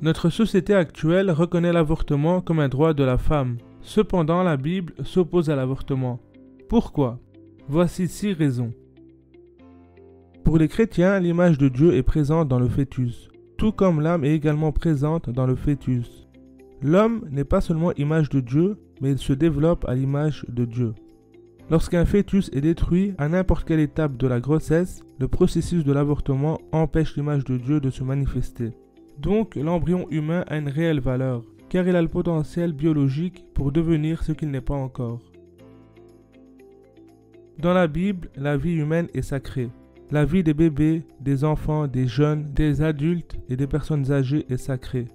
Notre société actuelle reconnaît l'avortement comme un droit de la femme. Cependant, la Bible s'oppose à l'avortement. Pourquoi? Voici 6 raisons. Pour les chrétiens, l'image de Dieu est présente dans le fœtus, tout comme l'âme est également présente dans le fœtus. L'homme n'est pas seulement image de Dieu, mais il se développe à l'image de Dieu. Lorsqu'un fœtus est détruit à n'importe quelle étape de la grossesse, le processus de l'avortement empêche l'image de Dieu de se manifester. Donc, l'embryon humain a une réelle valeur, car il a le potentiel biologique pour devenir ce qu'il n'est pas encore. Dans la Bible, la vie humaine est sacrée. La vie des bébés, des enfants, des jeunes, des adultes et des personnes âgées est sacrée.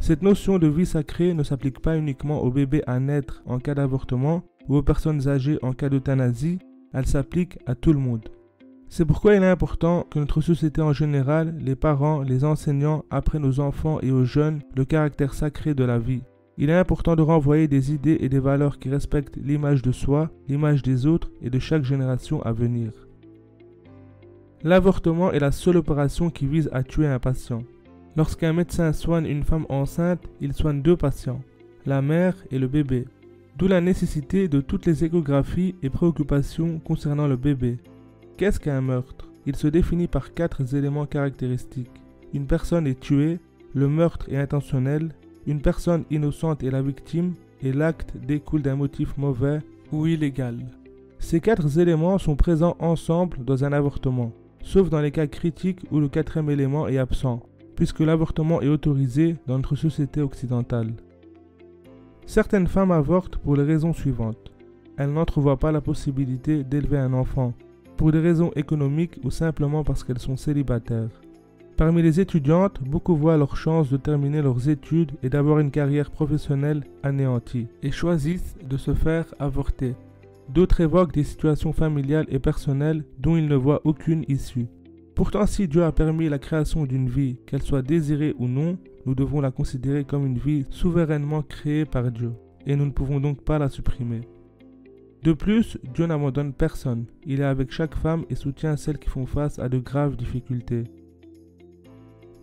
Cette notion de vie sacrée ne s'applique pas uniquement aux bébés à naître en cas d'avortement ou aux personnes âgées en cas d'euthanasie, elle s'applique à tout le monde. C'est pourquoi il est important que notre société en général, les parents, les enseignants apprennent aux enfants et aux jeunes le caractère sacré de la vie. Il est important de renvoyer des idées et des valeurs qui respectent l'image de soi, l'image des autres et de chaque génération à venir. L'avortement est la seule opération qui vise à tuer un patient. Lorsqu'un médecin soigne une femme enceinte, il soigne 2 patients, la mère et le bébé. D'où la nécessité de toutes les échographies et préoccupations concernant le bébé. Qu'est-ce qu'un meurtre? Il se définit par 4 éléments caractéristiques. Une personne est tuée, le meurtre est intentionnel, une personne innocente est la victime et l'acte découle d'un motif mauvais ou illégal. Ces 4 éléments sont présents ensemble dans un avortement, sauf dans les cas critiques où le 4e élément est absent, puisque l'avortement est autorisé dans notre société occidentale. Certaines femmes avortent pour les raisons suivantes. Elles n'entrevoient pas la possibilité d'élever un enfant, pour des raisons économiques ou simplement parce qu'elles sont célibataires. Parmi les étudiantes, beaucoup voient leur chance de terminer leurs études et d'avoir une carrière professionnelle anéantie, et choisissent de se faire avorter. D'autres évoquent des situations familiales et personnelles dont ils ne voient aucune issue. Pourtant, si Dieu a permis la création d'une vie, qu'elle soit désirée ou non, nous devons la considérer comme une vie souverainement créée par Dieu, et nous ne pouvons donc pas la supprimer. De plus, Dieu n'abandonne personne, il est avec chaque femme et soutient celles qui font face à de graves difficultés.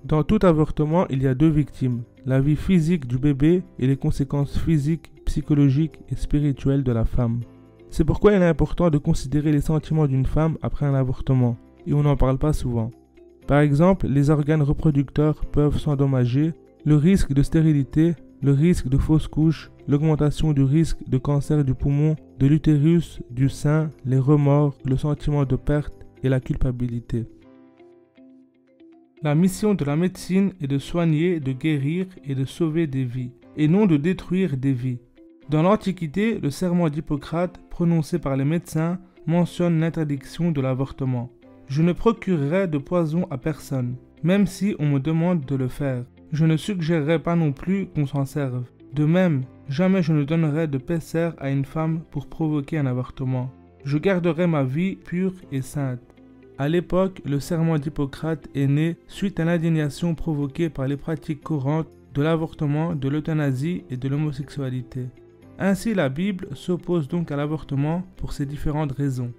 Dans tout avortement, il y a 2 victimes, la vie physique du bébé et les conséquences physiques, psychologiques et spirituelles de la femme. C'est pourquoi il est important de considérer les sentiments d'une femme après un avortement, et on n'en parle pas souvent. Par exemple, les organes reproducteurs peuvent s'endommager, le risque de stérilité, le risque de fausse couche, l'augmentation du risque de cancer du poumon, de l'utérus, du sein, les remords, le sentiment de perte et la culpabilité. La mission de la médecine est de soigner, de guérir et de sauver des vies, et non de détruire des vies. Dans l'Antiquité, le serment d'Hippocrate, prononcé par les médecins, mentionne l'interdiction de l'avortement. Je ne procurerai de poison à personne, même si on me demande de le faire. Je ne suggérerai pas non plus qu'on s'en serve. De même, jamais je ne donnerai de pesser à une femme pour provoquer un avortement. Je garderai ma vie pure et sainte. À l'époque, le serment d'Hippocrate est né suite à l'indignation provoquée par les pratiques courantes de l'avortement, de l'euthanasie et de l'homosexualité. Ainsi, la Bible s'oppose donc à l'avortement pour ces différentes raisons.